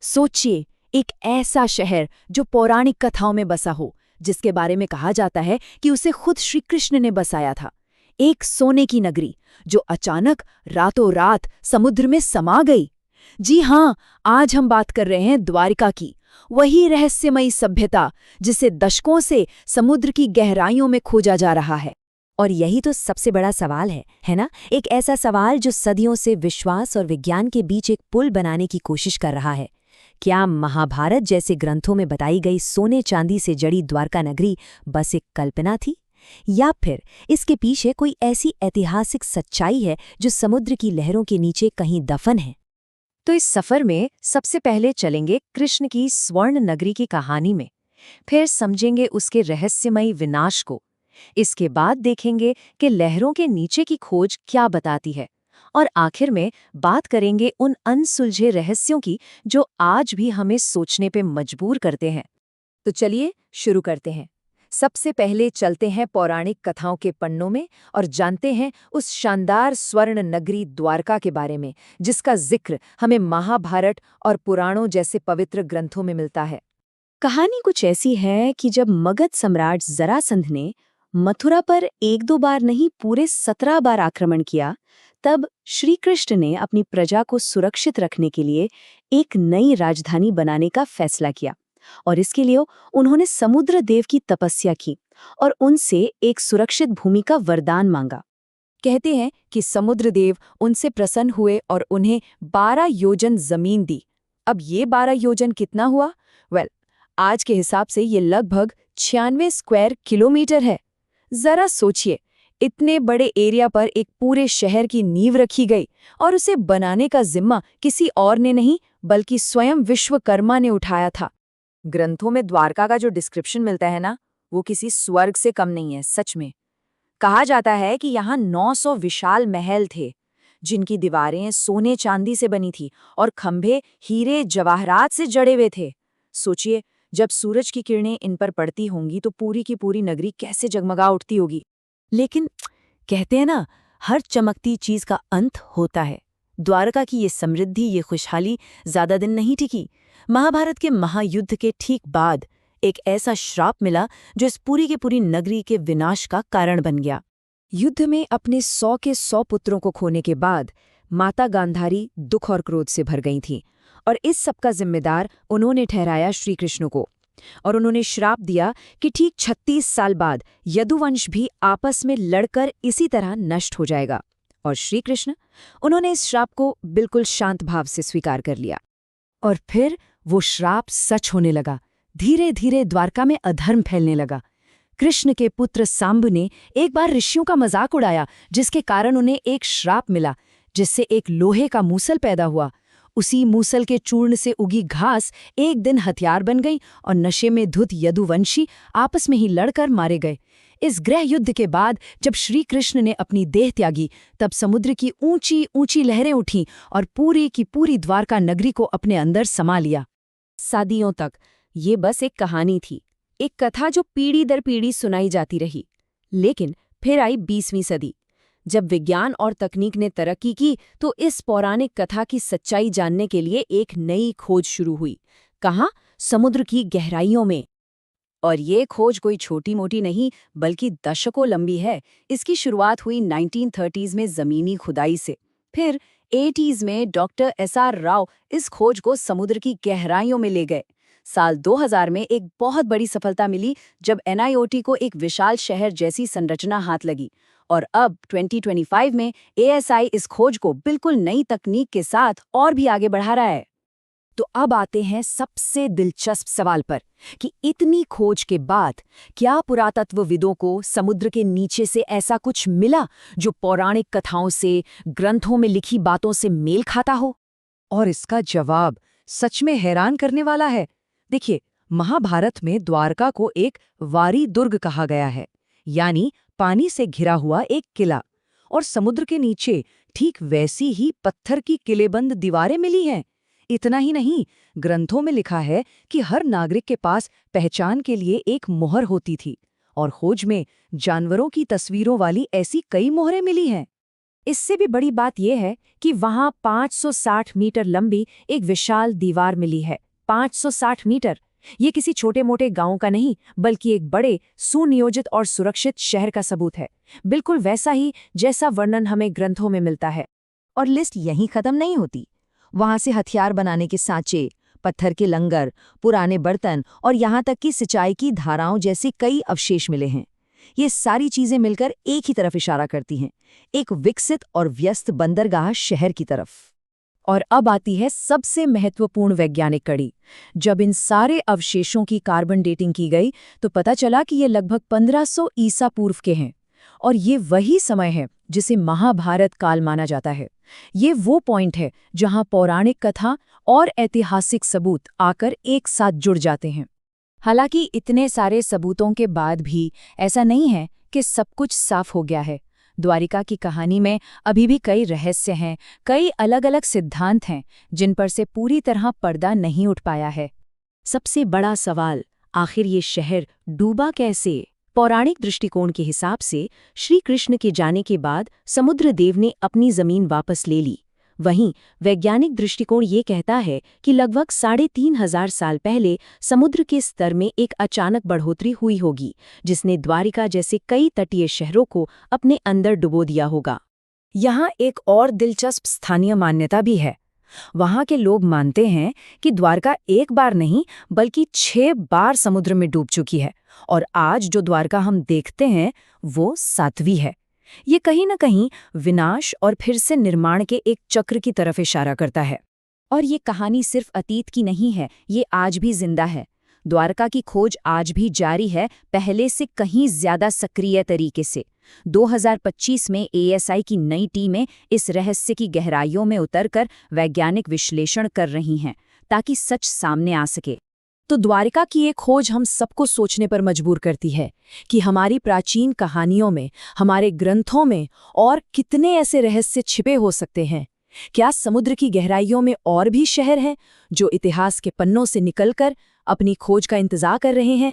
सोचिए, एक ऐसा शहर जो पौराणिक कथाओं में बसा हो, जिसके बारे में कहा जाता है कि उसे खुद श्री कृष्ण ने बसाया था। एक सोने की नगरी जो अचानक रातों रात समुद्र में समा गई। जी हाँ, आज हम बात कर रहे हैं द्वारिका की, वही रहस्यमयी सभ्यता जिसे दशकों से समुद्र की गहराइयों में खोजा जा रहा है। और यही तो सबसे बड़ा सवाल है ना? एक ऐसा सवाल जो सदियों से विश्वास और विज्ञान के बीच एक पुल बनाने की कोशिश कर रहा है। क्या महाभारत जैसे ग्रंथों में बताई गई सोने चांदी से जड़ी द्वारका नगरी बस एक कल्पना थी, या फिर इसके पीछे कोई ऐसी ऐतिहासिक सच्चाई है जो समुद्र की लहरों के नीचे कहीं दफन है? तो इस सफर में सबसे पहले चलेंगे कृष्ण की स्वर्ण नगरी की कहानी में, फिर समझेंगे उसके रहस्यमयी विनाश को। इसके बाद देखेंगे कि लहरों के नीचे की खोज क्या बताती है, और आखिर में बात करेंगे उन अनसुलझे रहस्यों की जो आज भी हमें सोचने पे मजबूर करते हैं। तो चलिए शुरू करते हैं। सबसे पहले चलते हैं पौराणिक कथाओं के पन्नों में और जानते हैं उस शानदार स्वर्ण नगरी द्वारका के बारे में, जिसका जिक्र हमें महाभारत और पुराणों जैसे पवित्र ग्रंथों में मिलता है। कहानी कुछ ऐसी है कि जब मगध सम्राट जरासंध ने मथुरा पर एक दो बार नहीं पूरे 17 बार आक्रमण किया, तब श्री कृष्ण ने अपनी प्रजा को सुरक्षित रखने के लिए एक नई राजधानी बनाने का फैसला किया, और इसके लिए उन्होंने समुद्र देव की तपस्या की और उनसे एक सुरक्षित भूमि का वरदान मांगा। कहते हैं कि समुद्र देव उनसे प्रसन्न हुए और उन्हें 12 योजन जमीन दी। अब ये 12 योजन कितना हुआ? आज के हिसाब से ये लगभग 96 स्क्वायर किलोमीटर है। जरा सोचिए, इतने बड़े एरिया पर एक पूरे शहर की नींव रखी गई, और उसे बनाने का जिम्मा किसी और ने नहीं बल्कि स्वयं विश्वकर्मा ने उठाया था। ग्रंथों में द्वारका का जो डिस्क्रिप्शन मिलता है ना, वो किसी स्वर्ग से कम नहीं है। सच में कहा जाता है कि यहाँ 900 विशाल महल थे, जिनकी दीवारें सोने चांदी से बनी थी और खंभे हीरे जवाहरात से जड़े हुए थे। सोचिए, जब सूरज की किरणें इन पर पड़ती होंगी तो पूरी की पूरी नगरी कैसे जगमगा उठती होगी। लेकिन कहते हैं ना, हर चमकती चीज का अंत होता है। द्वारका की ये समृद्धि, ये खुशहाली ज्यादा दिन नहीं टिकी। महाभारत के महायुद्ध के ठीक बाद एक ऐसा श्राप मिला जो इस पूरी की पूरी नगरी के विनाश का कारण बन गया। युद्ध में अपने 100 के 100 पुत्रों को खोने के बाद माता गांधारी दुख और क्रोध से भर गई थीं, और इस सब का जिम्मेदार उन्होंने ठहराया श्री कृष्ण को। और उन्होंने श्राप दिया कि ठीक 36 साल बाद यदुवंश भी आपस में लड़कर इसी तरह नष्ट हो जाएगा। और श्री कृष्ण, उन्होंने इस श्राप को बिल्कुल शांत भाव से स्वीकार कर लिया। और फिर वो श्राप सच होने लगा। धीरे धीरे द्वारका में अधर्म फैलने लगा। कृष्ण के पुत्र सांब ने एक बार ऋषियों का मजाक उड़ाया, जिसके कारण उन्हें एक श्राप मिला, जिससे एक लोहे का मूसल पैदा हुआ। उसी मूसल के चूर्ण से उगी घास एक दिन हथियार बन गई, और नशे में धुत यदुवंशी आपस में ही लड़कर मारे गए। इस गृह युद्ध के बाद जब श्री कृष्ण ने अपनी देह त्यागी, तब समुद्र की ऊंची ऊंची लहरें उठीं और पूरी की पूरी द्वारका नगरी को अपने अंदर समा लिया। सदियों तक ये बस एक कहानी थी, एक कथा जो पीढ़ी दर पीढ़ी सुनाई जाती रही। लेकिन फिर आई 20वीं सदी। जब विज्ञान और तकनीक ने तरक्की की, तो इस पौराणिक कथा की सच्चाई जानने के लिए एक नई खोज शुरू हुई। कहाँ? समुद्र की गहराइयों में। और ये खोज कोई छोटी मोटी नहीं बल्कि दशकों लंबी है। इसकी शुरुआत हुई 1930s में जमीनी खुदाई से। फिर 80s में डॉक्टर SR राव इस खोज को समुद्र की गहराइयों में ले गए। साल 2000 में एक बहुत बड़ी सफलता मिली, जब NIOT को एक विशाल शहर जैसी संरचना हाथ लगी। और अब 2025 में ASI इस खोज को बिल्कुल नई तकनीक के साथ और भी आगे बढ़ा रहा है। तो अब आते हैं सबसे दिलचस्प सवाल पर कि इतनी खोज के बाद क्या पुरातत्वविदों को समुद्र के नीचे से ऐसा कुछ मिला जो पौराणिक कथाओं से, ग्रंथों में लिखी बातों से मेल खाता हो? और इसका जवाब सच में हैरान करने वाला है। देखिए, महाभारत में द्वारका को एक वारी दुर्ग कहा गया है, यानी पानी से घिरा हुआ एक किला। और समुद्र के नीचे ठीक वैसी ही पत्थर की किलेबंद दीवारें मिली हैं। इतना ही नहीं, ग्रंथों में लिखा है कि हर नागरिक के पास पहचान के लिए एक मोहर होती थी, और खोज में जानवरों की तस्वीरों वाली ऐसी कई मोहरें मिली हैं। इससे भी बड़ी बात यह है कि वहां 560 मीटर लंबी एक विशाल दीवार मिली है। 560 मीटर! ये किसी छोटे मोटे गांव का नहीं, बल्कि एक बड़े, सुनियोजित और सुरक्षित शहर का सबूत है। बिल्कुल वैसा ही जैसा वर्णन हमें ग्रंथों में मिलता है। और लिस्ट यहीं खत्म नहीं होती। वहां से हथियार बनाने के सांचे, पत्थर के लंगर, पुराने बर्तन और यहाँ तक कि सिंचाई की धाराओं जैसे कई अवशेष मिले हैं। ये सारी चीजें मिलकर एक ही तरफ इशारा करती हैं, एक विकसित और व्यस्त बंदरगाह शहर की तरफ। और अब आती है सबसे महत्वपूर्ण वैज्ञानिक कड़ी। जब इन सारे अवशेषों की कार्बन डेटिंग की गई तो पता चला कि ये लगभग 1500 ईसा पूर्व के हैं। और ये वही समय है जिसे महाभारत काल माना जाता है। ये वो पॉइंट है जहां पौराणिक कथा और ऐतिहासिक सबूत आकर एक साथ जुड़ जाते हैं। हालांकि इतने सारे सबूतों के बाद भी ऐसा नहीं है कि सब कुछ साफ हो गया है। द्वारिका की कहानी में अभी भी कई रहस्य हैं, कई अलग-अलग सिद्धांत हैं जिन पर से पूरी तरह पर्दा नहीं उठ पाया है। सबसे बड़ा सवाल, आखिर ये शहर डूबा कैसे? पौराणिक दृष्टिकोण के हिसाब से श्री कृष्ण के जाने के बाद समुद्र देव ने अपनी जमीन वापस ले ली। वहीं वैज्ञानिक दृष्टिकोण ये कहता है कि लगभग 3500 साल पहले समुद्र के स्तर में एक अचानक बढ़ोतरी हुई होगी, जिसने द्वारिका जैसे कई तटीय शहरों को अपने अंदर डुबो दिया होगा। यहाँ एक और दिलचस्प स्थानीय मान्यता भी है। वहाँ के लोग मानते हैं कि द्वारका एक बार नहीं बल्कि 6 बार समुद्र में डूब चुकी है, और आज जो द्वारका हम देखते हैं वो 7वीं है। ये कहीं न कहीं विनाश और फिर से निर्माण के एक चक्र की तरफ इशारा करता है। और ये कहानी सिर्फ अतीत की नहीं है, ये आज भी जिंदा है। द्वारका की खोज आज भी जारी है, पहले से कहीं ज्यादा सक्रिय तरीके से। 2025 में ASI की नई टीमें इस रहस्य की गहराइयों में उतरकर वैज्ञानिक विश्लेषण कर रही हैं, ताकि सच सामने आ सके। तो द्वारिका की ये खोज हम सबको सोचने पर मजबूर करती है कि हमारी प्राचीन कहानियों में, हमारे ग्रंथों में और कितने ऐसे रहस्य छिपे हो सकते हैं। क्या समुद्र की गहराइयों में और भी शहर हैं जो इतिहास के पन्नों से निकलकर अपनी खोज का इंतजार कर रहे हैं?